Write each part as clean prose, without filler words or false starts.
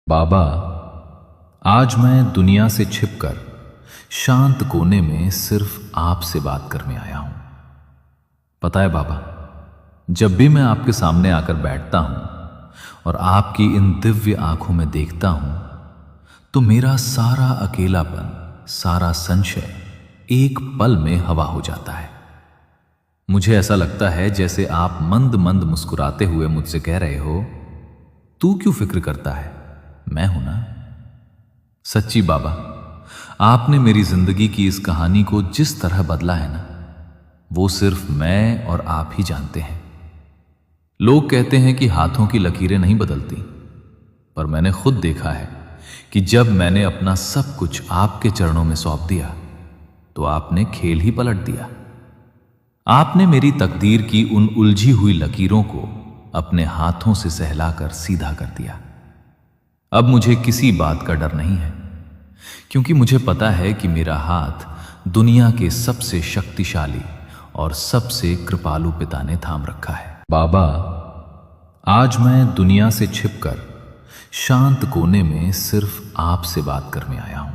बाबा, आज मैं दुनिया से छिपकर शांत कोने में सिर्फ आपसे बात करने आया हूं। पता है बाबा, जब भी मैं आपके सामने आकर बैठता हूं और आपकी इन दिव्य आंखों में देखता हूं, तो मेरा सारा अकेलापन, सारा संशय एक पल में हवा हो जाता है। मुझे ऐसा लगता है जैसे आप मंद मंद मुस्कुराते हुए मुझसे कह रहे हो, तू क्यों फिक्र करता है, मैं हूं ना। सच्ची बाबा, आपने मेरी जिंदगी की इस कहानी को जिस तरह बदला है ना, वो सिर्फ मैं और आप ही जानते हैं। लोग कहते हैं कि हाथों की लकीरें नहीं बदलती, पर मैंने खुद देखा है कि जब मैंने अपना सब कुछ आपके चरणों में सौंप दिया, तो आपने खेल ही पलट दिया। आपने मेरी तकदीर की उन उलझी हुई लकीरों को अपने हाथों से सहलाकर सीधा कर दिया। अब मुझे किसी बात का डर नहीं है, क्योंकि मुझे पता है कि मेरा हाथ दुनिया के सबसे शक्तिशाली और सबसे कृपालु पिता ने थाम रखा है। बाबा, आज मैं दुनिया से छिपकर शांत कोने में सिर्फ आपसे बात करने आया हूं।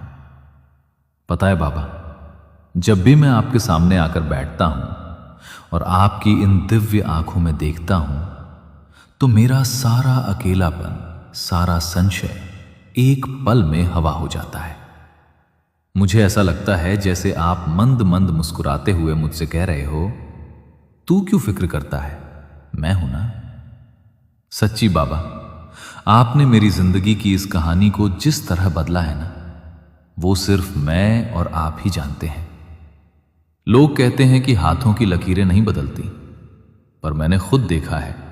पता है बाबा, जब भी मैं आपके सामने आकर बैठता हूं और आपकी इन दिव्य आंखों में देखता हूं, तो मेरा सारा अकेलापन, सारा संशय एक पल में हवा हो जाता है। मुझे ऐसा लगता है जैसे आप मंद मंद मुस्कुराते हुए मुझसे कह रहे हो, तू क्यों फिक्र करता है, मैं हूं ना। सच्ची बाबा, आपने मेरी जिंदगी की इस कहानी को जिस तरह बदला है ना, वो सिर्फ मैं और आप ही जानते हैं। लोग कहते हैं कि हाथों की लकीरें नहीं बदलती, पर मैंने खुद देखा है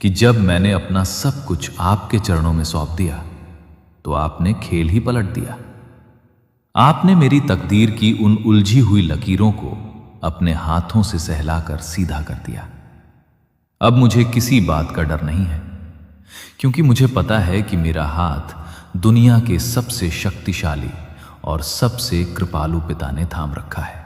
कि जब मैंने अपना सब कुछ आपके चरणों में सौंप दिया, तो आपने खेल ही पलट दिया। आपने मेरी तकदीर की उन उलझी हुई लकीरों को अपने हाथों से सहलाकर सीधा कर दिया। अब मुझे किसी बात का डर नहीं है, क्योंकि मुझे पता है कि मेरा हाथ दुनिया के सबसे शक्तिशाली और सबसे कृपालु पिता ने थाम रखा है।